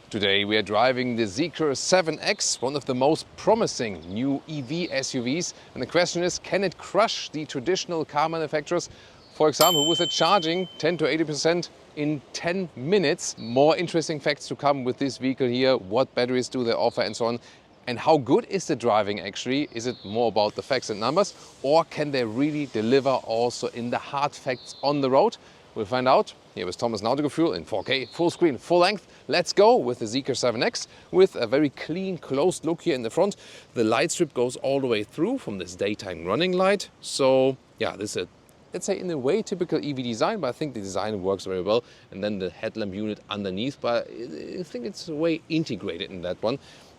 Today we are driving the Zeekr 7X, one of the most promising new EV SUVs. And the question is, can it crush the traditional car manufacturers? For example, with a charging 10 to 80% in 10 minutes. More interesting facts to come with this vehicle here. What batteries do they offer and so on. And how good is the driving actually? Is it more about the facts and numbers? Or can they really deliver also in the hard facts on the road? We'll find out. Here is Thomas Nautical Fuel in 4K, full screen, full length. Let's go with the Zeekr 7X with a very clean, closed look here in the front. The light strip goes all the way through from this daytime running light. So yeah, this is a, let's say in a way typical EV design, but I think the design works very well. And then the headlamp unit underneath, but I think it's way integrated in that one.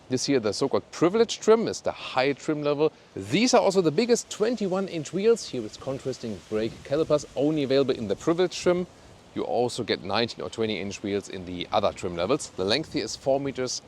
This here, the so-called privilege trim, is the high trim level. These are also the biggest 21-inch wheels here with contrasting brake calipers, only available in the privilege trim. You also get 19 or 20-inch wheels in the other trim levels. The length here is 4.79 meters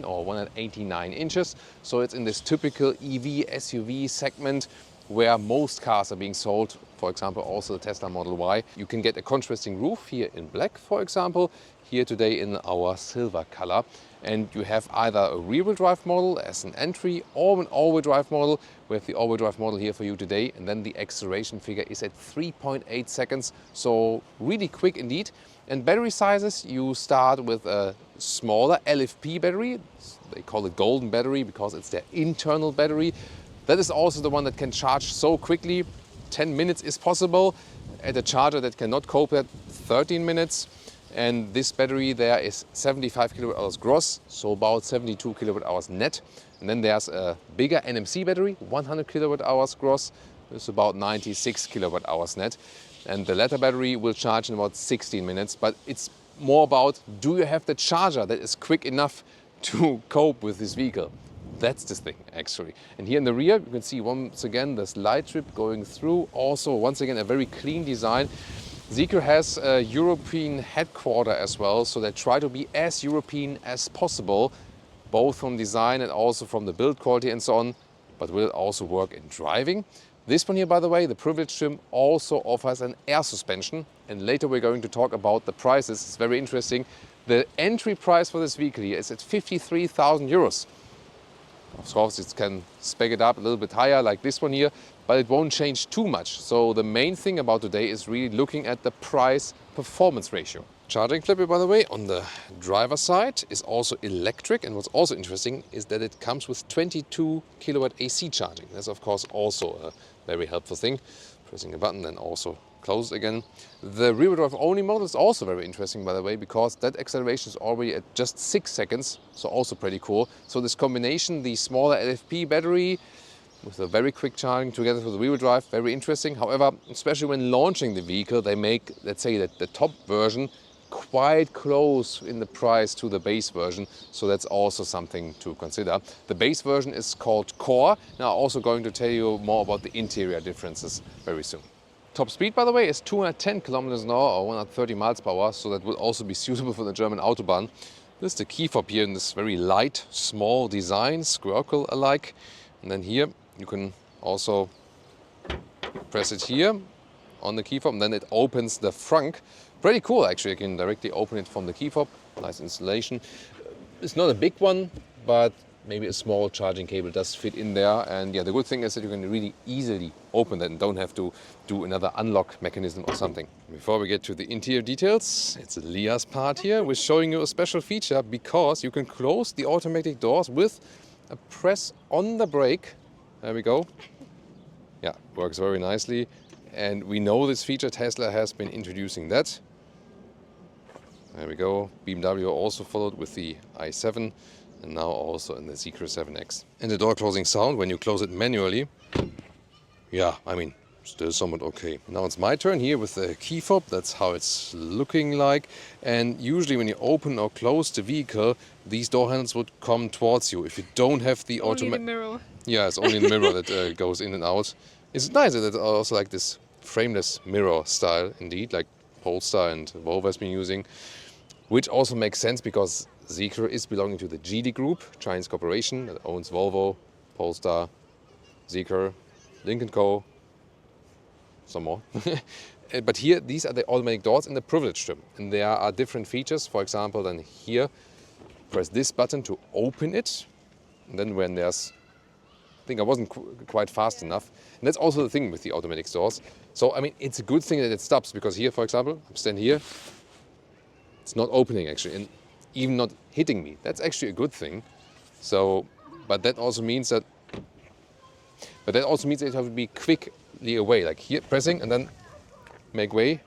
or 189 inches. So it's in this typical EV SUV segment where most cars are being sold. For example, also the Tesla Model Y. You can get a contrasting roof here in black, for example, here today in our silver color. And you have either a rear-wheel drive model as an entry or an all-wheel drive model. We have the all-wheel drive model here for you today. And then the acceleration figure is at 3.8 seconds. So really quick indeed. And battery sizes, you start with a smaller LFP battery. They call it golden battery because it's their internal battery. That is also the one that can charge so quickly. 10 minutes is possible. At a charger that cannot cope at 13 minutes. And this battery there is 75 kilowatt hours gross, so about 72 kilowatt hours net. And then there's a bigger NMC battery, 100 kilowatt hours gross, it's about 96 kilowatt hours net. And the latter battery will charge in about 16 minutes, but it's more about, do you have the charger that is quick enough to cope with this vehicle? That's the thing, actually. And here in the rear, you can see once again this light strip going through. Also, once again, a very clean design. Zeekr has a European headquarter as well, so they try to be as European as possible, both from design and also from the build quality and so on, but will also work in driving. This one here, by the way, the privilege trim, also offers an air suspension, and later we're going to talk about the prices. It's very interesting. The entry price for this vehicle here is at 53,000 euros. Of course, it can spec it up a little bit higher like this one here, but it won't change too much. So the main thing about today is really looking at the price-performance ratio. Charging clip, by the way, on the driver's side is also electric. And what's also interesting is that it comes with 22 kilowatt AC charging. That's, of course, also a very helpful thing. Pressing a button, then also close it again. The rear-wheel drive only model is also very interesting, by the way, because that acceleration is already at just 6 seconds, so also pretty cool. So this combination, the smaller LFP battery with a very quick charging together with the rear-wheel drive, very interesting. However, especially when launching the vehicle, they make, let's say, that the top version quite close in the price to the base version, so that's also something to consider. The base version is called Core. Now, I'm also going to tell you more about the interior differences very soon. Top speed, by the way, is 210 kilometers an hour or 130 miles per hour, so that will also be suitable for the German Autobahn. This is the key fob here in this very light, small design, squircle alike. And then here you can also press it here on the key fob, and then it opens the frunk. Pretty cool, actually. You can directly open it from the key fob. Nice installation. It's not a big one, but maybe a small charging cable does fit in there. And yeah, the good thing is that you can really easily open that and don't have to do another unlock mechanism or something. Before we get to the interior details, it's Leah's part here. We're showing you a special feature because you can close the automatic doors with a press on the brake. There we go. Yeah, works very nicely. And we know this feature, Tesla has been introducing that. There we go. BMW also followed with the i7 and now also in the Zeekr 7X. And the door closing sound when you close it manually, yeah, I mean, still somewhat okay. Now it's my turn here with the key fob. That's how it's looking like. And usually when you open or close the vehicle, these door handles would come towards you. If you don't have the automatic... Only the mirror. Yeah, it's only the mirror that goes in and out. It's nice that it's also like this frameless mirror style indeed, like Polestar and Volvo has been using, which also makes sense because Zeekr is belonging to the Geely Group, Chinese corporation that owns Volvo, Polestar, Zeekr, Lynk & Co, some more. But here, these are the automatic doors in the privilege trim. And there are different features. For example, then here, press this button to open it. And then when there's, I think I wasn't quite fast enough. And that's also the thing with the automatic doors. So, I mean, it's a good thing that it stops, because here, for example, I'm standing here, it's not opening actually, and even not hitting me. That's actually a good thing. So, but that also means that you have to be quickly away, like here, pressing and then make way.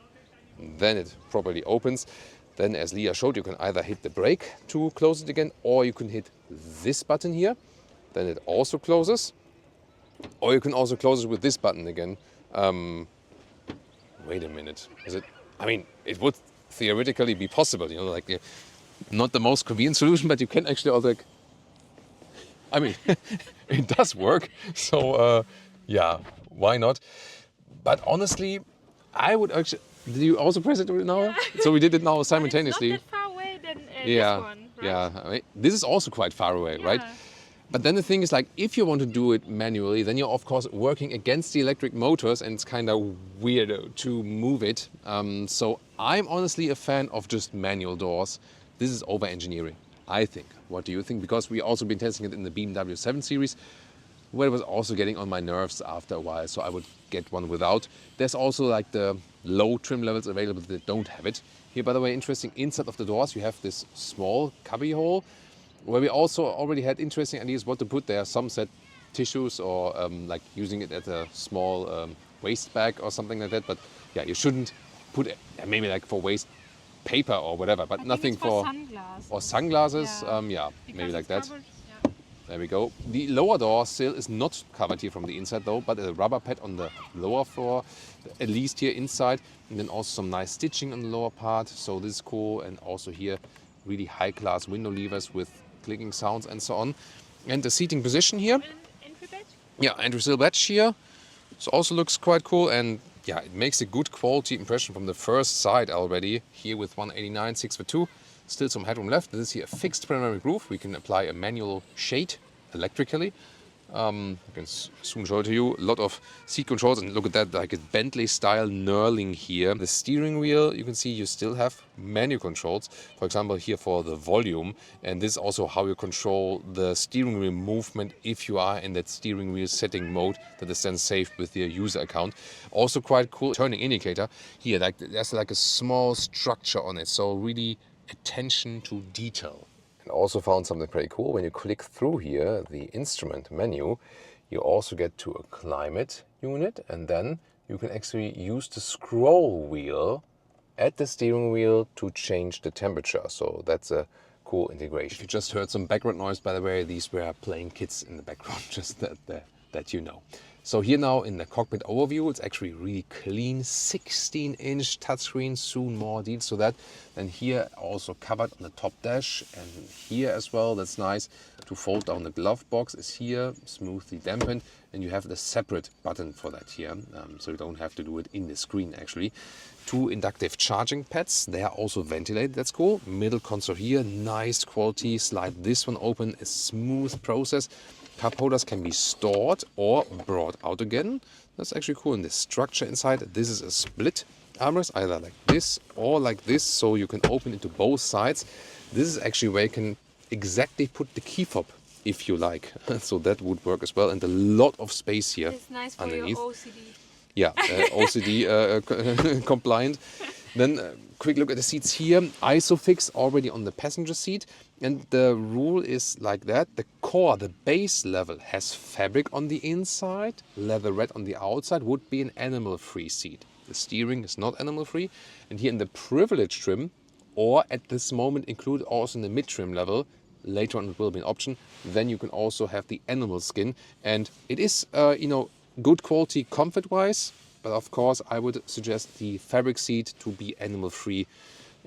Then it properly opens. Then, as Leah showed, you can either hit the brake to close it again, or you can hit this button here. Then it also closes. Or you can also close it with this button again. Wait a minute. Is it? I mean, it would theoretically be possible, you know, like not the most convenient solution, but you can actually also, like, I mean, it does work. So, yeah, why not? But honestly, I would actually. Did you also press it now? Yeah. So we did it now simultaneously. It's not that far away than yeah, this one, right? Yeah, I mean, this is also quite far away, right? But then the thing is, like, if you want to do it manually, then you're of course working against the electric motors, and it's kind of weird to move it. So I'm honestly a fan of just manual doors. This is over-engineering, I think. What do you think? Because we also been testing it in the BMW 7 Series, where it was also getting on my nerves after a while, so I would get one without. There's also like the low trim levels available that don't have it. Here, by the way, interesting, inside of the doors you have this small cubby hole, where we also already had interesting ideas what to put there. Some said tissues, or like using it as a small waste bag or something like that. But yeah, you shouldn't put it, maybe like for waste paper or whatever, but nothing for sunglasses. Or sunglasses. Yeah, maybe like that. There we go. The lower door sill is not covered here from the inside though, but a rubber pad on the lower floor, at least here inside. And then also some nice stitching on the lower part. So this is cool. And also here, really high-class window levers with clicking sounds and so on. And the seating position here. Entry badge? Yeah, entry sill badge here. So also looks quite cool. And yeah, it makes a good quality impression from the first side already. Here with 189, 6'2". Still some headroom left. This is here a fixed panoramic roof. We can apply a manual shade electrically. I can soon show it to you. A lot of seat controls, and look at that, like a Bentley style knurling here. The steering wheel, you can see you still have manual controls. For example, here for the volume, and this is also how you control the steering wheel movement if you are in that steering wheel setting mode that is then saved with your user account. Also quite cool turning indicator here. Like there's like a small structure on it, so really attention to detail. And also found something pretty cool. When you click through here, the instrument menu, you also get to a climate unit, and then you can actually use the scroll wheel at the steering wheel to change the temperature. So that's a cool integration. If you just heard some background noise, by the way, these were playing kids in the background, just that you know. So here now in the cockpit overview, it's actually really clean, 16-inch touchscreen, soon more deals to that. Then here also covered on the top dash, and here as well, that's nice. To fold down the glove box is here, smoothly dampened, and you have the separate button for that here, so you don't have to do it in the screen actually. 2 inductive charging pads, they are also ventilated, that's cool. Middle console here, nice quality, slide this one open, a smooth process. Cup holders can be stored or brought out again. That's actually cool. And the structure inside, this is a split armrest, either like this or like this, so you can open it to both sides. This is actually where you can exactly put the key fob if you like. So that would work as well. And a lot of space here. It's nice for underneath. your OCD. Yeah, OCD compliant. Then quick look at the seats here. Isofix already on the passenger seat. And the rule is like that. The core, the base level, has fabric on the inside, leatherette on the outside, would be an animal-free seat. The steering is not animal-free. And here in the privilege trim, or at this moment included also in the mid-trim level, later on it will be an option, then you can also have the animal skin. And it is, good quality comfort-wise, but of course I would suggest the fabric seat to be animal-free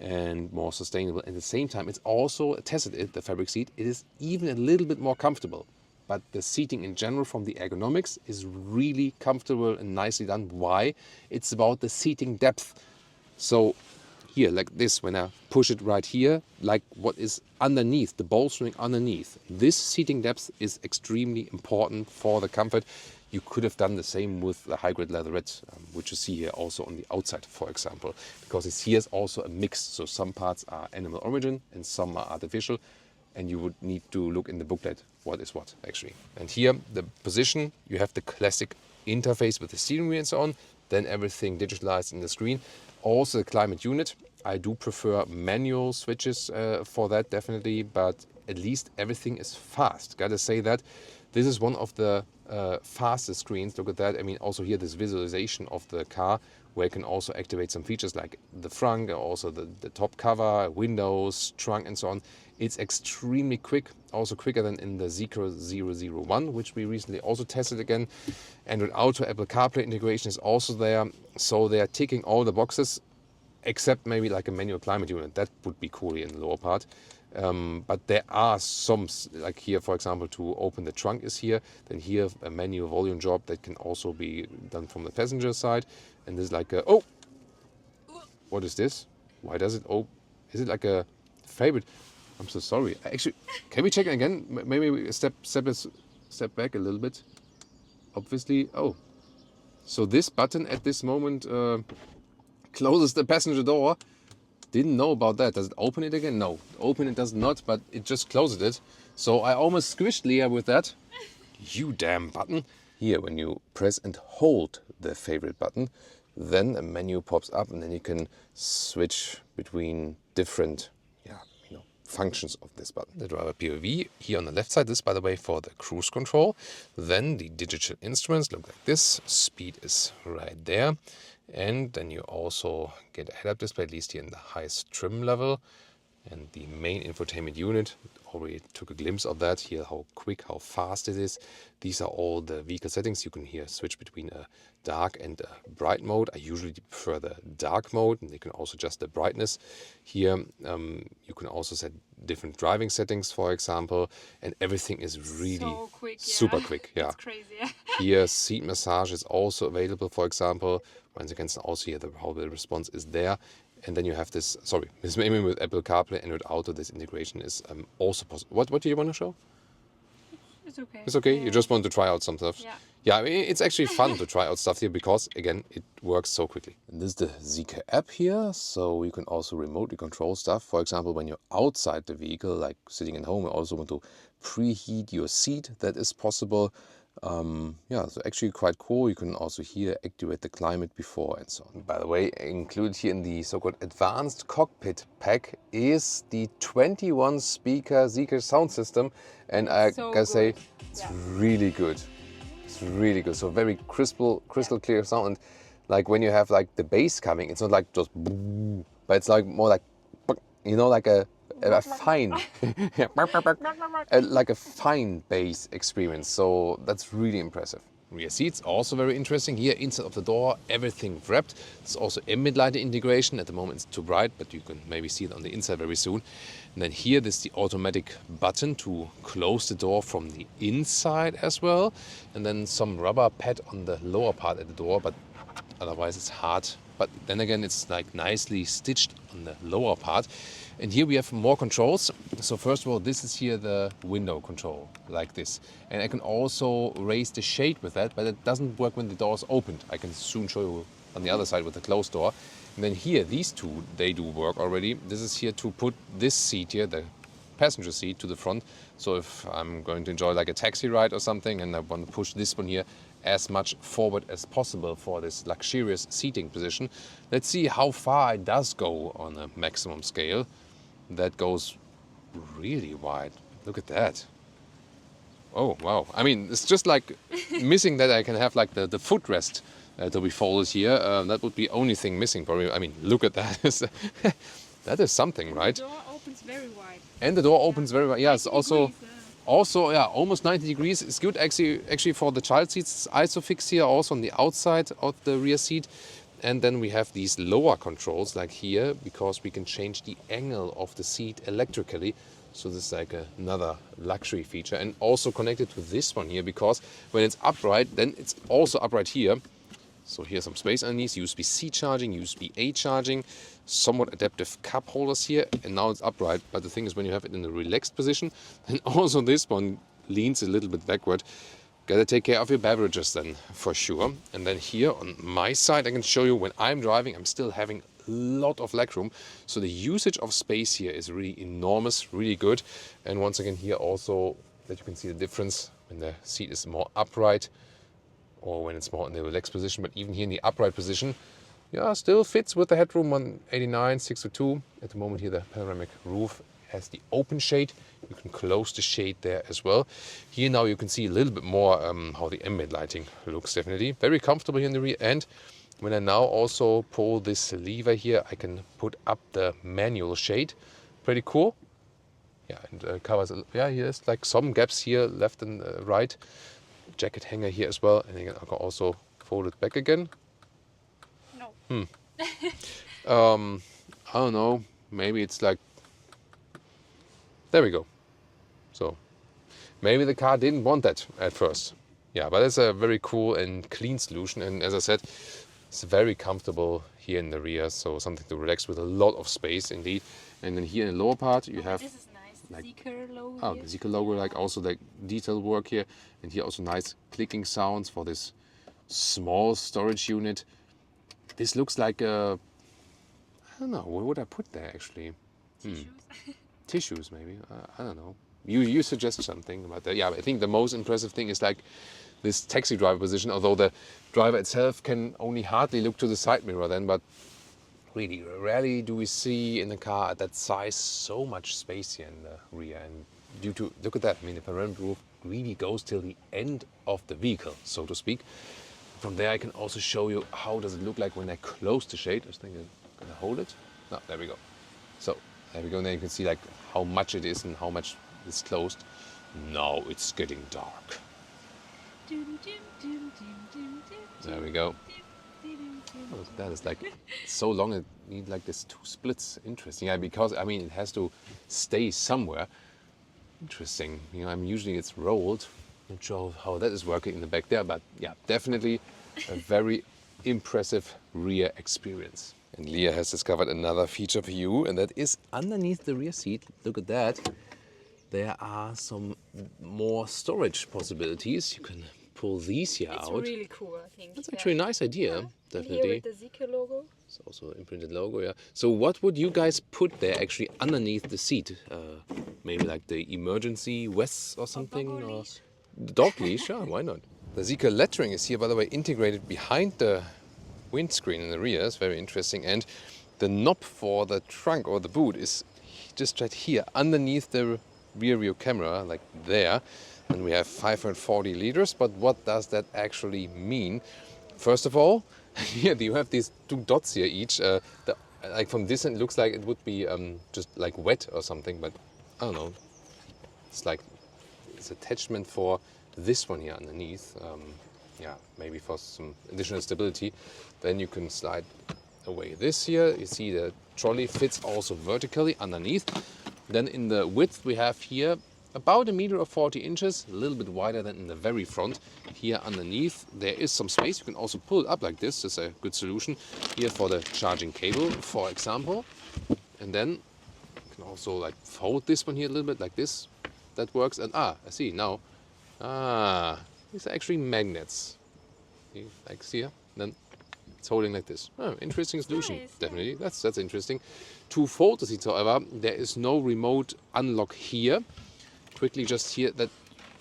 and more sustainable. At the same time, it's also tested it, the fabric seat. It is even a little bit more comfortable, but the seating in general from the ergonomics is really comfortable and nicely done. Why? It's about the seating depth. So here, like this, when I push it right here, like what is underneath, the bolstering underneath, this seating depth is extremely important for the comfort. You could have done the same with the high-grade leatherette, which you see here also on the outside, for example, because it's here's also a mix. So some parts are animal origin and some are artificial. and you would need to look in the booklet what is what actually. And here the position, you have the classic interface with the steering wheel and so on, then everything digitalized in the screen. Also the climate unit. I do prefer manual switches for that definitely, but at least everything is fast. Gotta say that this is one of the fastest screens. Look at that. I mean, also here this visualization of the car, where you can also activate some features like the front, also the top cover, windows, trunk and so on. It's extremely quick, also quicker than in the Zeekr 001, which we recently also tested again. Android Auto, Apple CarPlay integration is also there. So they are ticking all the boxes, except maybe like a manual climate unit. That would be cool here in the lower part. But there are some, like here, for example, to open the trunk is here. Then here, a manual volume job that can also be done from the passenger side. And this is like a, oh, what is this? Why does it, oh, is it like a favorite? I'm so sorry. Actually, can we check it again? Maybe we step back a little bit. Obviously, oh. So this button at this moment closes the passenger door. Didn't know about that. Does it open it again? No, open it does not, but it just closes it. So I almost squished Leah with that. You damn button. Here, when you press and hold the favorite button, then a menu pops up and then you can switch between different functions of this button. The driver POV here on the left side, this by the way for the cruise control. Then the digital instruments look like this. Speed is right there. And then you also get a head-up display, at least here in the highest trim level. And the main infotainment unit, already took a glimpse of that here, how quick, how fast it is. These are all the vehicle settings. You can here switch between a dark and a bright mode. I usually prefer the dark mode, and you can also adjust the brightness. Here you can also set different driving settings, for example, and everything is really so quick, super quick. Yeah, it's crazy. Here seat massage is also available, for example. Once again, also here how the response is there. And then you have this, sorry, this maybe with Apple CarPlay, Android Auto, this integration is also possible. What do you want to show? It's okay. It's okay? Yeah. You just want to try out some stuff? Yeah. Yeah, I mean, it's actually fun to try out stuff here because, again, it works so quickly. And this is the Zeekr app here, so you can also remotely control stuff. For example, when you're outside the vehicle, like sitting at home, you also want to preheat your seat. That is possible. Yeah, so actually quite cool. You can also here activate the climate before and so on. By the way, included here in the so-called advanced cockpit pack is the 21 speaker Zeekr sound system, and I gotta say it's really good. It's really good. So very crystal clear sound, and like when you have like the bass coming, it's not like just boom, but it's like more like, you know, like a fine like a fine bass experience. So that's really impressive. Rear seats also very interesting. Here inside of the door, everything wrapped. It's also ambient light integration. At the moment it's too bright, but you can maybe see it on the inside very soon. And then here this is the automatic button to close the door from the inside as well. And then some rubber pad on the lower part of the door, but otherwise it's hard. But then again, it's like nicely stitched on the lower part. And here we have more controls. So first of all, this is here the window control, like this. And I can also raise the shade with that, but it doesn't work when the door is opened. I can soon show you on the other side with the closed door. And then here, these two, they do work already. This is here to put this seat here, the passenger seat, to the front. So if I'm going to enjoy like a taxi ride or something and I want to push this one here as much forward as possible for this luxurious seating position. Let's see how far it does go on a maximum scale. That goes really wide. Look at that. Oh, wow. I mean, it's just like missing that I can have like the footrest to be folded here. That would be only thing missing probably. I mean, look at that. That is something, right? The door opens very wide. And the door opens very wide. Yeah, it's also, yeah, almost 90 degrees. It's good actually for the child seats. It's ISOFIX here also on the outside of the rear seat. And then we have these lower controls like here, because we can change the angle of the seat electrically. So this is like another luxury feature, and also connected to this one here, because when it's upright, then it's also upright here. So here's some space underneath, USB-C charging, USB-A charging, somewhat adaptive cup holders here, and now it's upright. But the thing is, when you have it in a relaxed position, then also this one leans a little bit backward. Gotta take care of your beverages then, for sure. And then here on my side, I can show you when I'm driving, I'm still having lot of legroom. So the usage of space here is really enormous, really good. And once again here also that you can see the difference when the seat is more upright or when it's more in the relaxed position. But even here in the upright position, yeah, still fits with the headroom 189, 602. At the moment here the panoramic roof has the open shade. You can close the shade there as well. Here now you can see a little bit more how the ambient lighting looks definitely. Very comfortable here in the rear end. When I now also pull this lever here, I can put up the manual shade. Pretty cool. Yeah, and covers, yeah, here's like some gaps here, left and right. Jacket hanger here as well. And again, I can also fold it back again. No. I don't know, maybe it's like, there we go. So maybe the car didn't want that at first. Yeah, but it's a very cool and clean solution. And as I said, it's very comfortable here in the rear. So something to relax with a lot of space indeed. And then here in the lower part, you have this is nice. The like, Zeekr logo. oh, here. the Zeekr logo, like also like detail work here. And here also nice clicking sounds for this small storage unit. This looks like a, I don't know, what would I put there actually? Tissues. Tissues maybe, I don't know. You suggest something about that. Yeah, but I think the most impressive thing is like this taxi driver position, although the driver itself can only hardly look to the side mirror then, but really rarely do we see in a car at that size so much space here in the rear. And due to, look at that, I mean the panoramic roof really goes till the end of the vehicle, so to speak. From there I can also show you how does it look like when I close the shade. I was thinking, can I hold it? No, there we go. So there we go, and then you can see like how much it is and how much is closed. Now it's getting dark. There we go. Oh, look at that, it's like so long it needs like this two splits. Interesting, yeah, because I mean it has to stay somewhere. Interesting, you know, I'm usually it's rolled. Not sure how that is working in the back there, but yeah, definitely a very impressive rear experience. And Leah has discovered another feature for you, and that is underneath the rear seat. Look at that. There are some more storage possibilities. You can pull these here It's out. really cool, I think. That's actually a nice idea, And definitely. here with the Zeekr logo. It's also an imprinted logo, yeah. So what would you guys put there actually underneath the seat? Maybe like the emergency vests or something? doggo Or leash. the dog leash, yeah, why not? The Zeekr lettering is here, by the way, integrated behind the windscreen in the rear. It's very interesting. And the knob for the trunk or the boot is just right here underneath the rear view camera, like there. And we have 540 liters. But what does that actually mean? First of all, here you have these two dots here each. Like from this end, it looks like it would be just like wet or something, but I don't know. It's like it's attachment for this one here underneath. Yeah, maybe for some additional stability. Then you can slide away this here. You see the trolley fits also vertically underneath. Then in the width we have here about 1 meter or 40 inches, a little bit wider than in the very front. Here underneath there is some space. You can also pull it up like this. That's a good solution here for the charging cable, for example. And then you can also like fold this one here a little bit like this. That works. And I see now. These are actually magnets. See, like here. Then it's holding like this. Oh, interesting solution. Nice, Definitely. That's interesting. To fold the seats, however, there is no remote unlock here. Quickly just here that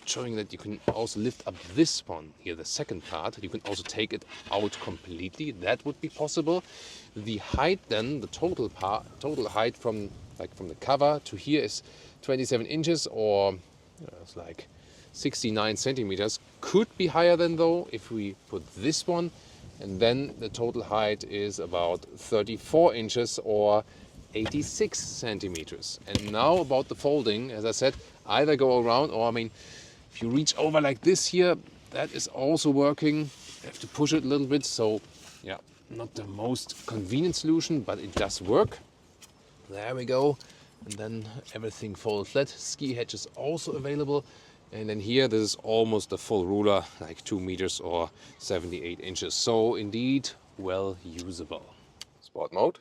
showing that you can also lift up this one here, the second part. You can also take it out completely. That would be possible. The height then, the total height from the cover to here is 27 inches or it's like 69 centimeters. Could be higher than though if we put this one, and then the total height is about 34 inches or 86 centimeters. And now about the folding, as I said, either go around or I mean if you reach over like this here, that is also working. You have to push it a little bit, so yeah, not the most convenient solution, but it does work. There we go. And then everything folds flat. Ski hatch is also available. And then here, this is almost a full ruler, like 2 meters or 78 inches. So indeed, well usable. Sport mode.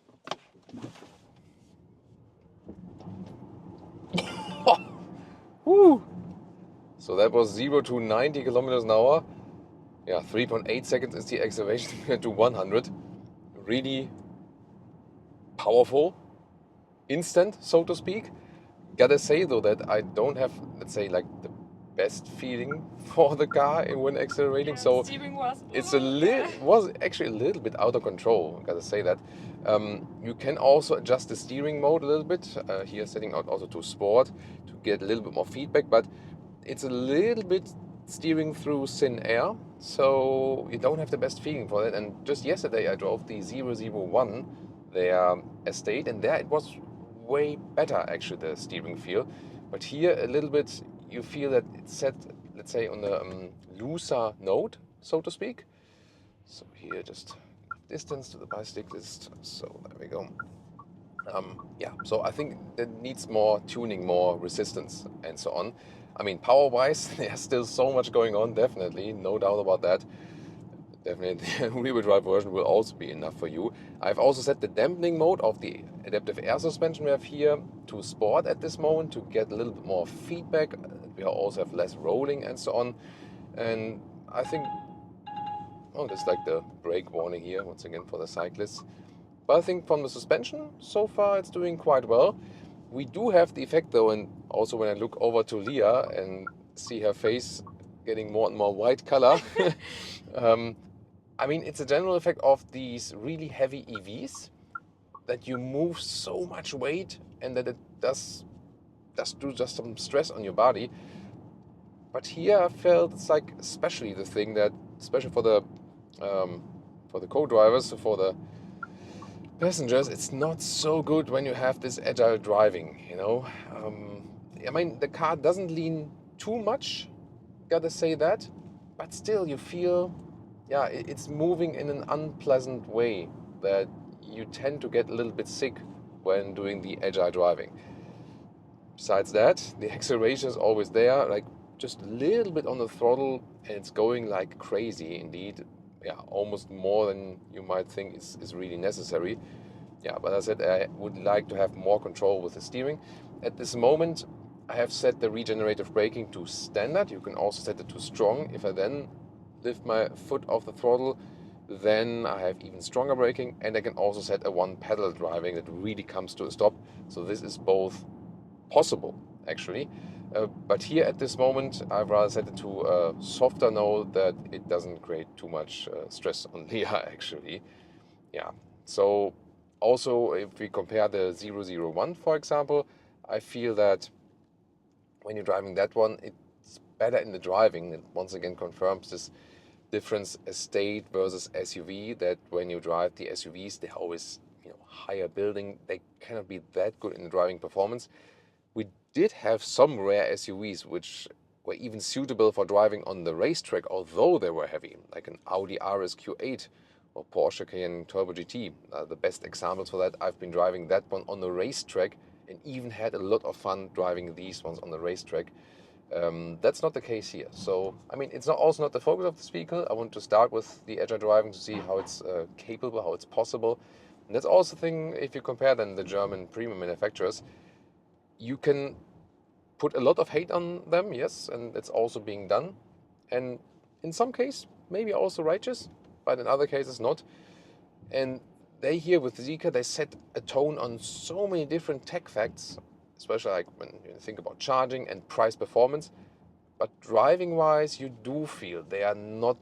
Woo! So that was 0 to 90 kilometers an hour. Yeah, 3.8 seconds is the acceleration to 100. Really powerful, instant, so to speak. Gotta say though that I don't have, let's say, like the best feeling for the car when accelerating. Yeah, So steering was. it's was actually a little bit out of control. Gotta say that. You can also adjust the steering mode a little bit. Here, setting out also to sport to get a little bit more feedback, but it's a little bit steering through thin air, so you don't have the best feeling for it. And just yesterday I drove the 001, their estate, and there it was way better actually, the steering feel. But here a little bit you feel that it's set, let's say, on the looser note, so to speak. So here just distance to the bicyclist, so there we go. Yeah, so I think that needs more tuning, more resistance and so on. I mean, power-wise, there's still so much going on, definitely, no doubt about that. Definitely, rear-wheel drive version will also be enough for you. I've also set the dampening mode of the adaptive air suspension we have here to sport at this moment to get a little bit more feedback. We also have less rolling and so on. And I think, oh, that's like the brake warning here, once again, for the cyclists. But I think from the suspension, so far it's doing quite well. We do have the effect though, and also when I look over to Leah and see her face getting more and more white color, I mean, it's a general effect of these really heavy EVs that you move so much weight and that it does do just some stress on your body. But here I felt it's like especially the thing that, especially for the co-drivers, for the passengers, it's not so good when you have this agile driving, you know. I mean, the car doesn't lean too much, gotta say that, but still you feel, yeah, it's moving in an unpleasant way that you tend to get a little bit sick when doing the agile driving. Besides that, the acceleration is always there, like just a little bit on the throttle, and it's going like crazy indeed. Yeah, almost more than you might think is really necessary. Yeah, but as I said, I would like to have more control with the steering. At this moment, I have set the regenerative braking to standard. You can also set it to strong. If I then lift my foot off the throttle, then I have even stronger braking, and I can also set a one pedal driving that really comes to a stop. So this is both possible, actually. But here at this moment, I've rather set it to a softer note that it doesn't create too much stress on Leah, actually. Yeah, so also if we compare the 001, for example, I feel that when you're driving that one, it's better in the driving. It once again confirms this difference estate versus SUV, that when you drive the SUVs, they're always, you know, higher building. They cannot be that good in the driving performance. We did have some rare SUVs which were even suitable for driving on the racetrack, although they were heavy, like an Audi RS Q8 or Porsche Cayenne Turbo GT. The best examples for that, I've been driving that one on the racetrack and even had a lot of fun driving these ones on the racetrack. That's not the case here. So, I mean, it's also not the focus of this vehicle. I want to start with the agile driving to see how it's capable, how it's possible. And that's also the thing, if you compare then the German premium manufacturers, you can put a lot of hate on them, yes, and it's also being done. And in some cases, maybe also righteous, but in other cases not. And they here with Zeekr, they set a tone on so many different tech facts, especially like when you think about charging and price performance. But driving-wise, you do feel they are not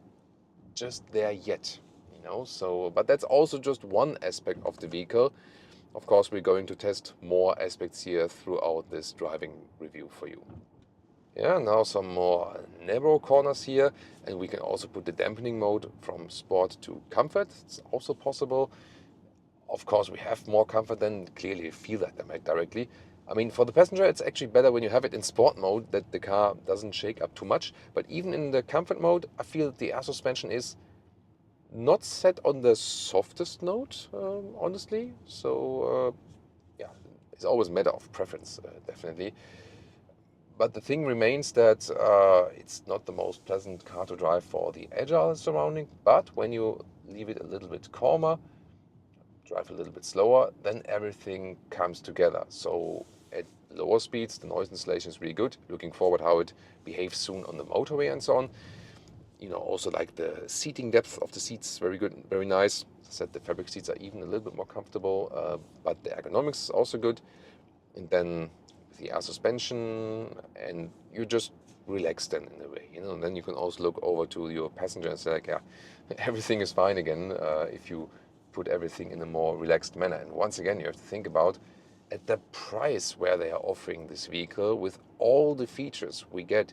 just there yet, you know. So, but that's also just one aspect of the vehicle. Of course, we're going to test more aspects here throughout this driving review for you. Yeah, now some more narrow corners here, and we can also put the dampening mode from sport to comfort. It's also possible. Of course, we have more comfort than clearly feel that directly. I mean, for the passenger, it's actually better when you have it in sport mode, that the car doesn't shake up too much. But even in the comfort mode, I feel that the air suspension is not set on the softest note, honestly. So, yeah, it's always a matter of preference, definitely. But the thing remains that it's not the most pleasant car to drive for the agile surrounding. But when you leave it a little bit calmer, drive a little bit slower, then everything comes together. So at lower speeds, the noise insulation is really good. Looking forward how it behaves soon on the motorway and so on. you know, also like the seating depth of the seats, very good, very nice. As I said, the fabric seats are even a little bit more comfortable, but the ergonomics is also good. And then the air suspension, and you just relax then in a way, you know. And then you can also look over to your passenger and say like, yeah, everything is fine again if you put everything in a more relaxed manner. And once again, you have to think about at the price where they are offering this vehicle with all the features we get.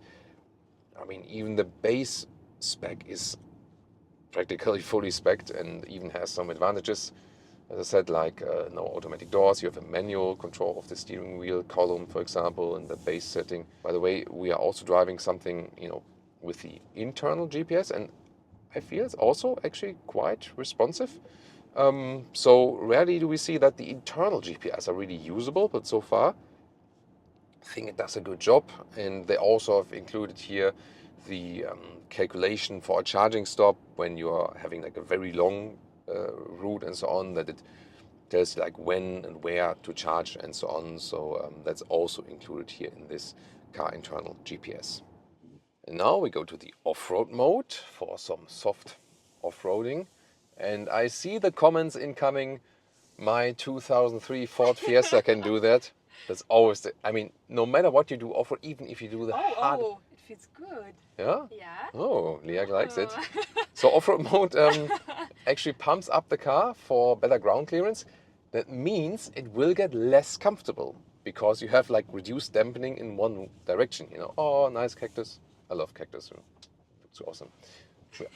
I mean, even the base spec is practically fully spec'd and even has some advantages. As I said, like no automatic doors, you have a manual control of the steering wheel column, for example, in the base setting. By the way, we are also driving something, you know, with the internal GPS, and I feel it's also actually quite responsive. So rarely do we see that the internal GPS are really usable, but so far I think it does a good job. And they also have included here the calculation for a charging stop when you are having like a very long route and so on, that it tells you like when and where to charge and so on. So that's also included here in this car internal GPS. And now we go to the off-road mode for some soft off-roading. And I see the comments incoming, my 2003 Ford Fiesta can do that. That's always the, I mean, no matter what you do off-road, even if you do the hard... Oh, it feels good. Yeah? Yeah. Oh, Liak likes it. So off-road mode actually pumps up the car for better ground clearance. That means it will get less comfortable because you have like reduced dampening in one direction, you know. Oh, nice cactus. I love cactus. Looks awesome.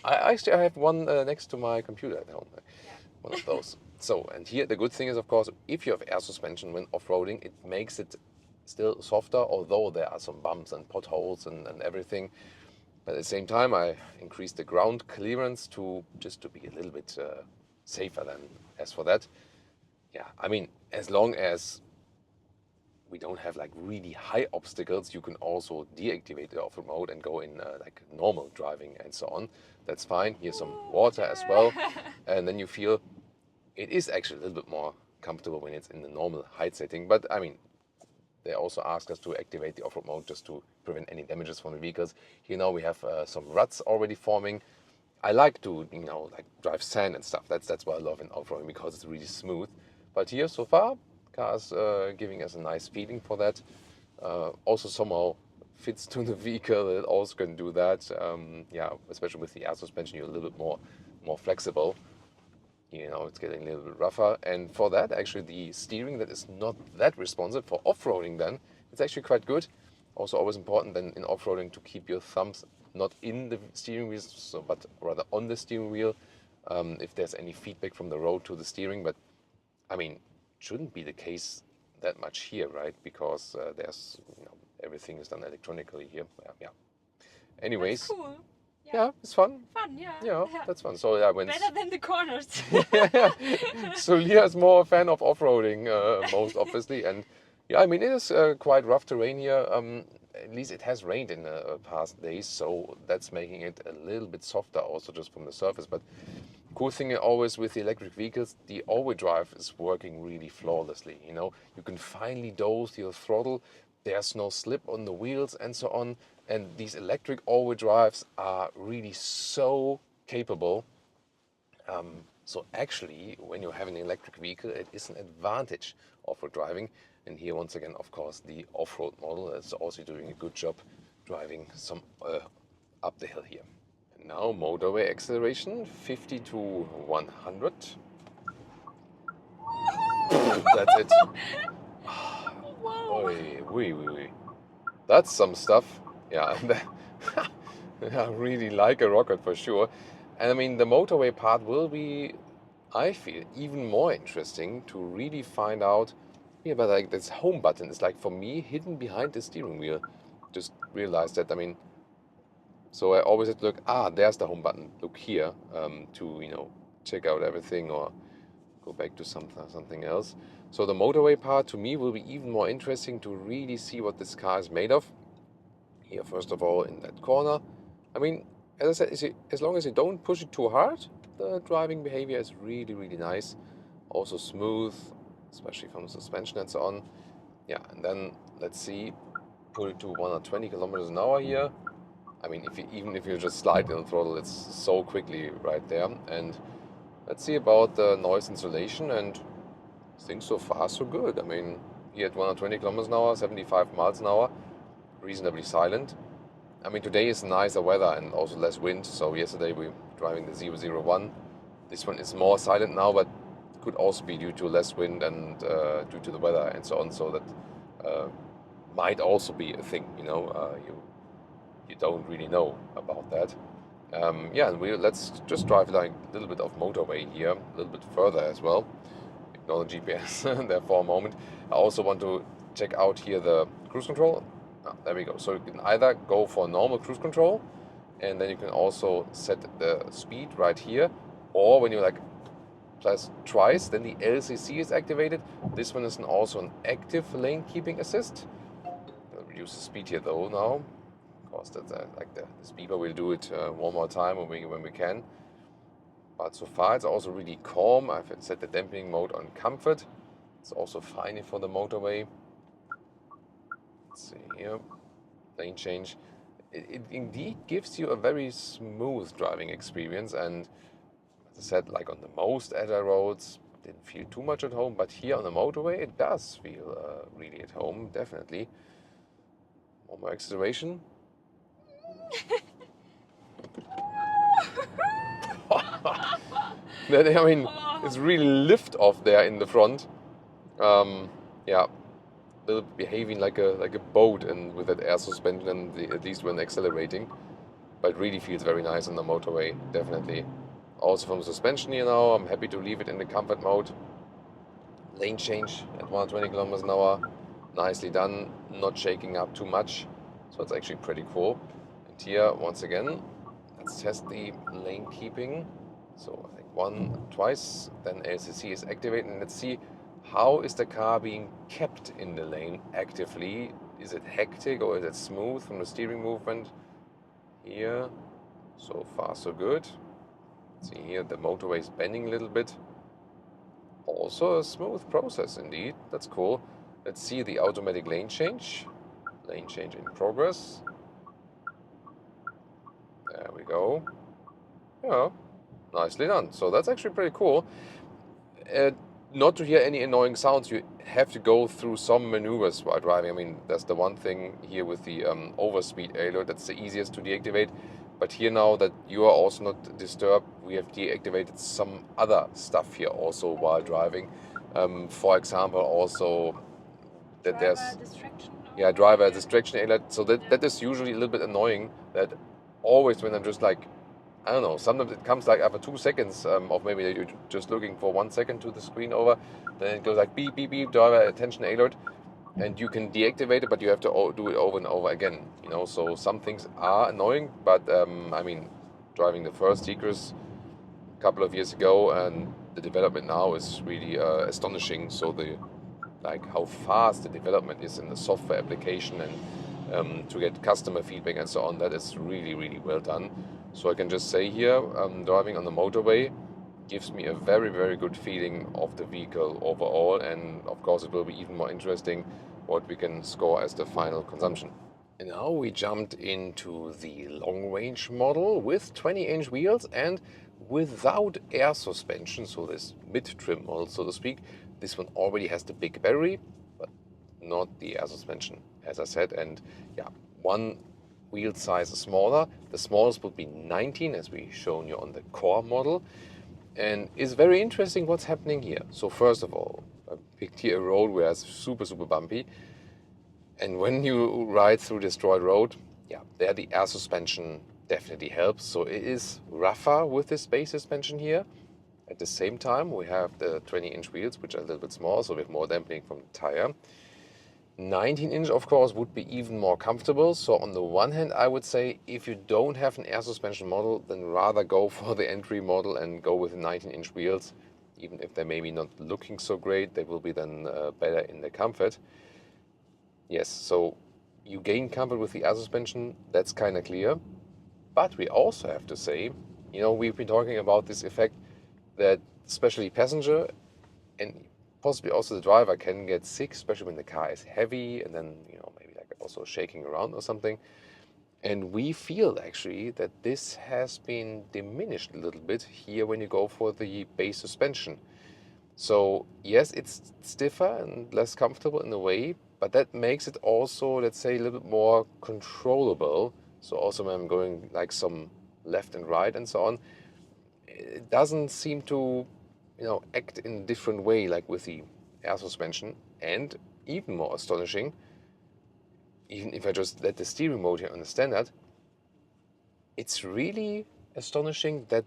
I have one next to my computer at home. One of those. So, and here the good thing is, of course, if you have air suspension when off-roading, it makes it still softer, although there are some bumps and potholes and everything. But at the same time, I increased the ground clearance to just to be a little bit safer than as for that. Yeah, I mean, as long as we don't have like really high obstacles, you can also deactivate the off-road mode and go in like normal driving and so on. That's fine. Here's some water as well. And then you feel it is actually a little bit more comfortable when it's in the normal height setting. But I mean, they also ask us to activate the off-road mode just to prevent any damages from the vehicles. Here now we have some ruts already forming. I like to, you know, like drive sand and stuff. That's what I love in off-roading, because it's really smooth. But here so far, car's giving us a nice feeling for that. Also somehow fits to the vehicle. It also can do that. Yeah, especially with the air suspension, you're a little bit more flexible. You know, it's getting a little bit rougher. And for that, actually, the steering that is not that responsive for off-roading then, it's actually quite good. Also always important then in off-roading to keep your thumbs not in the steering wheel, so, but rather on the steering wheel, if there's any feedback from the road to the steering. But I mean, shouldn't be the case that much here, right? Because there's, you know, everything is done electronically here. Yeah. Anyways. That's cool. Yeah, it's fun. Fun, yeah. Yeah, that's fun. So yeah, when better than the corners. So Leah is more a fan of off-roading, most obviously, and yeah, I mean it is quite rough terrain here. At least it has rained in the past days, so that's making it a little bit softer, also just from the surface. But cool thing always with the electric vehicles, the all-wheel drive is working really flawlessly. You know, you can finely dose your throttle. There's no slip on the wheels and so on. And these electric all-wheel drives are really so capable. So actually, when you have an electric vehicle, it is an advantage off-road driving. And here, once again, of course, the off-road model is also doing a good job driving some up the hill here. And now motorway acceleration, 50 to 100. That's it. Wow. Oy. That's some stuff. Yeah, I really like a rocket for sure. And I mean, the motorway part will be, I feel, even more interesting to really find out. Yeah, but like this home button is like for me hidden behind the steering wheel. Just realized that. I mean, so I always have to look. There's the home button. Look here to, you know, check out everything or go back to something else. So the motorway part to me will be even more interesting to really see what this car is made of. Here, first of all, in that corner. I mean, as I said, as long as you don't push it too hard, the driving behavior is really, really nice. Also smooth, especially from the suspension and so on. Yeah, and then let's see, put it to 120 kilometers an hour here. I mean, even if you just slide in the throttle, it's so quickly right there. And let's see about the noise insulation, and things so far so good. I mean, here at 120 kilometers an hour, 75 miles an hour, reasonably silent. I mean, today is nicer weather and also less wind. So yesterday we were driving the 001. This one is more silent now, but could also be due to less wind and due to the weather and so on. So that might also be a thing, you know. You don't really know about that. Yeah, and let's just drive like a little bit of motorway here, a little bit further as well. Ignore the GPS there for a moment. I also want to check out here the cruise control. There we go. So you can either go for normal cruise control, and then you can also set the speed right here, or when you like press twice, then the LCC is activated. This one is also an active lane keeping assist. I'll reduce the speed here though now. Of course, that's like the speaker will do it one more time when we can. But so far it's also really calm. I've set the dampening mode on comfort. It's also fine for the motorway. Let's see here, lane change. It indeed gives you a very smooth driving experience, and as I said, like on the most agile roads, didn't feel too much at home, but here on the motorway it does feel really at home, definitely. One more acceleration. I mean, it's really lift off there in the front. Yeah, behaving like a boat and with that air suspension, and at least when accelerating. But it really feels very nice on the motorway, definitely. Also from suspension here now, I'm happy to leave it in the comfort mode. Lane change at 120 kilometers an hour, nicely done, not shaking up too much. So it's actually pretty cool. And here, once again, let's test the lane keeping. So I think twice, then LCC is activated, and let's see how is the car being kept in the lane actively. Is it hectic or is it smooth from the steering movement? Here, so far so good. See here, the motorway is bending a little bit. Also a smooth process indeed, that's cool. Let's see the automatic lane change. Lane change in progress. There we go. Yeah, nicely done. So that's actually pretty cool. Not to hear any annoying sounds, you have to go through some maneuvers while driving. I mean, that's the one thing here with the overspeed alert, that's the easiest to deactivate. But here now that you are also not disturbed, we have deactivated some other stuff here also while driving. For example, also that there's driver distraction alert. So that is usually a little bit annoying. That always when I'm just like, I don't know, sometimes it comes like after 2 seconds of maybe you're just looking for 1 second to the screen over, then it goes like beep, beep, beep, driver attention alert, and you can deactivate it, but you have to do it over and over again, you know, so some things are annoying, but I mean, driving the first Zeekrs a couple of years ago, and the development now is really astonishing, so how fast the development is in the software application and to get customer feedback and so on, that is really, really well done. So I can just say here, driving on the motorway gives me a very, very good feeling of the vehicle overall, and of course it will be even more interesting what we can score as the final consumption. And now we jumped into the long-range model with 20-inch wheels and without air suspension, so this mid-trim model, so to speak. This one already has the big battery, but not the air suspension, as I said, and yeah, one wheel size smaller. The smallest would be 19, as we shown you on the core model. And it's very interesting what's happening here. So first of all, I picked here a road where it's super, super bumpy. And when you ride through destroyed road, yeah, there the air suspension definitely helps. So it is rougher with this base suspension here. At the same time, we have the 20-inch wheels, which are a little bit smaller, so we have more dampening from the tire. 19-inch, of course, would be even more comfortable. So on the one hand, I would say if you don't have an air suspension model, then rather go for the entry model and go with 19-inch wheels. Even if they're maybe not looking so great, they will be then better in the comfort. Yes, so you gain comfort with the air suspension, that's kind of clear. But we also have to say, you know, we've been talking about this effect that especially passenger and possibly also the driver can get sick, especially when the car is heavy and then, you know, maybe like also shaking around or something. And we feel actually that this has been diminished a little bit here when you go for the base suspension. So yes, it's stiffer and less comfortable in a way, but that makes it also, let's say, a little bit more controllable. So also when I'm going like some left and right and so on, it doesn't seem to, act in a different way like with the air suspension. And even more astonishing, even if I just let the steering mode here on the standard, it's really astonishing that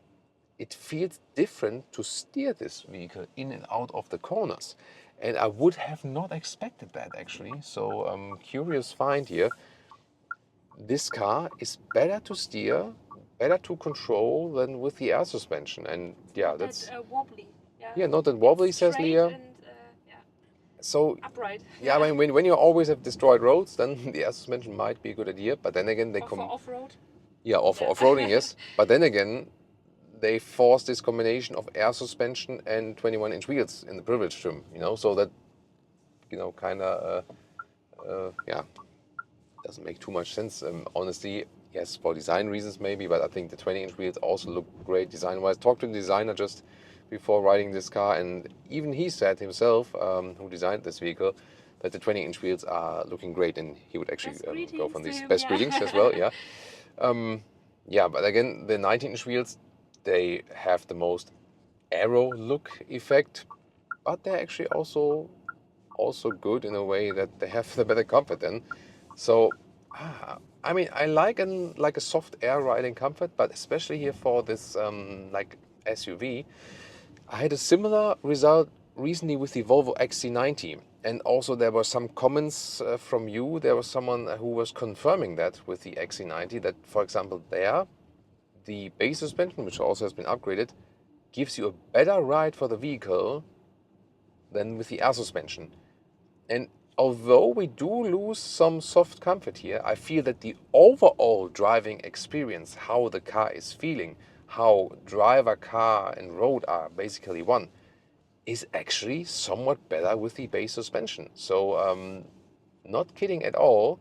it feels different to steer this vehicle in and out of the corners. And I would have not expected that actually. So curious find here. This car is better to steer, better to control than with the air suspension. And yeah, that's wobbly. Yeah, not that wobbly, It's says straight Leah. and, So upright. yeah, I mean, when you always have destroyed roads, then the air suspension might be a good idea. But then again, Or for off-road. Yeah, or for off-roading, yes. But then again, they force this combination of air suspension and 21-inch wheels in the privilege trim, so that, kind of, doesn't make too much sense. Honestly, yes, for design reasons maybe, but I think the 20-inch wheels also look great design-wise. Talked to the designer just before riding this car, and even he said himself, who designed this vehicle, that the 20-inch wheels are looking great, and he would actually go from these best greetings as well, yeah. But again, the 19-inch wheels, they have the most aero look effect, but they're actually also good in a way that they have the better comfort then. So, I mean, I like a soft air riding comfort, but especially here for this like SUV, I had a similar result recently with the Volvo XC90. And also there were some comments from you. There was someone who was confirming that with the XC90, that, for example, the base suspension, which also has been upgraded, gives you a better ride for the vehicle than with the air suspension. And although we do lose some soft comfort here, I feel that the overall driving experience, how the car is feeling, how driver, car and road are basically one, is actually somewhat better with the base suspension. So not kidding at all,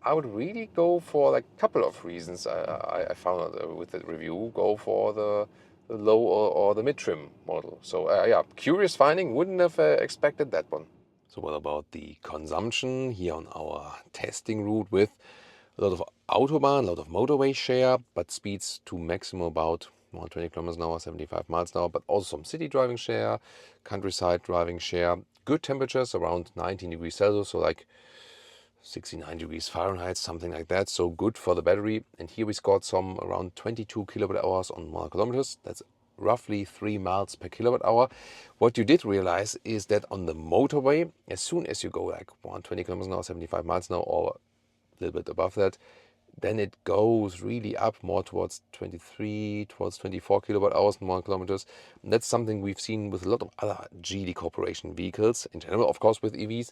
I would really go for like a couple of reasons I found out with the review, go for the low or the mid-trim model. So curious finding, wouldn't have expected that one. So what about the consumption here on our testing route with a lot of autobahn, a lot of motorway share, but speeds to maximum about 120 kilometers an hour, 75 miles an hour, but also some city driving share, countryside driving share, good temperatures around 19 degrees Celsius, so like 69 degrees Fahrenheit, something like that. So good for the battery. And here we scored some around 22 kilowatt hours on 1 kilometers. That's roughly 3 miles per kilowatt hour. What you did realize is that on the motorway, as soon as you go like 120 kilometers an hour, 75 miles an hour, or a little bit above that, then it goes really up more towards 23, towards 24 kilowatt hours in 1 kilometers. And that's something we've seen with a lot of other GD Corporation vehicles in general, of course, with EVs,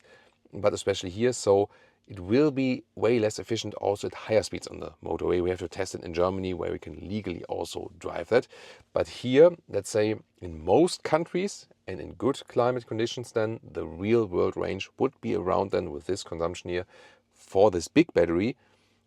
but especially here. So it will be way less efficient also at higher speeds on the motorway. We have to test it in Germany, where we can legally also drive that. But here, let's say in most countries and in good climate conditions, then the real world range would be around then with this consumption here for this big battery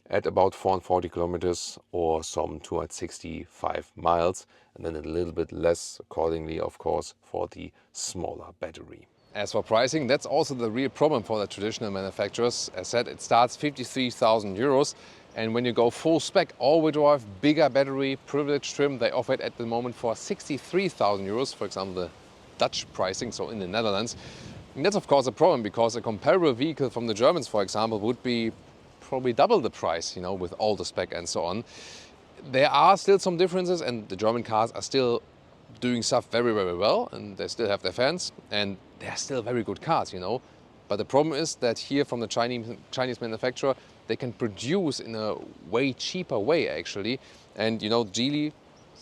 at about 440 kilometers or some 265 miles, and then a little bit less accordingly, of course, for the smaller battery. As for pricing, that's also the real problem for the traditional manufacturers. As said, it starts 53,000 euros. And when you go full spec, all-wheel drive, bigger battery, privilege trim, they offer it at the moment for 63,000 euros, for example, the Dutch pricing, so in the Netherlands. And that's of course a problem, because a comparable vehicle from the Germans, for example, would be probably double the price, with all the spec and so on. There are still some differences, and the German cars are still doing stuff very, very well, and they still have their fans, and they're still very good cars, But the problem is that here from the Chinese manufacturer, they can produce in a way cheaper way, actually. And Geely,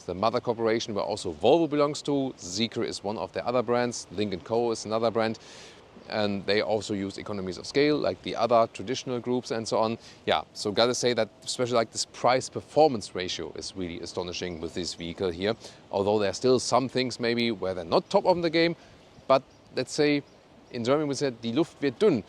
the mother corporation where also Volvo belongs to, Zeekr is one of their other brands, Lynk & Co is another brand. And they also use economies of scale like the other traditional groups and so on. Yeah, so gotta say that especially like this price-performance ratio is really astonishing with this vehicle here. Although there are still some things maybe where they're not top of the game. But let's say, in German we said, die Luft wird dünn.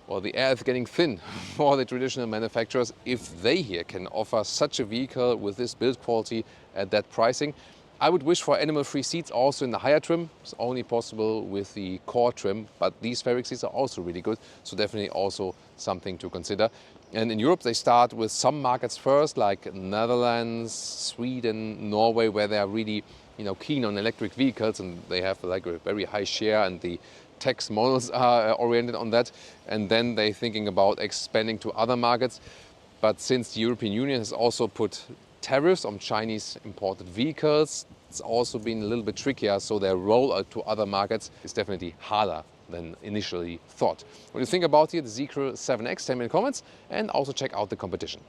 well, the air is getting thin for the traditional manufacturers if they here can offer such a vehicle with this build quality at that pricing. I would wish for animal-free seats also in the higher trim. It's only possible with the core trim, but these fabric seats are also really good, so definitely also something to consider. And in Europe, they start with some markets first, like Netherlands, Sweden, Norway, where they are really, keen on electric vehicles, and they have like a very high share, and the tax models are oriented on that. And then they're thinking about expanding to other markets. But since the European Union has also put tariffs on Chinese imported vehicles, it's also been a little bit trickier, so their rollout to other markets is definitely harder than initially thought. What do you think about here, the Zeekr 7X? Tell me in the comments, and also check out the competition.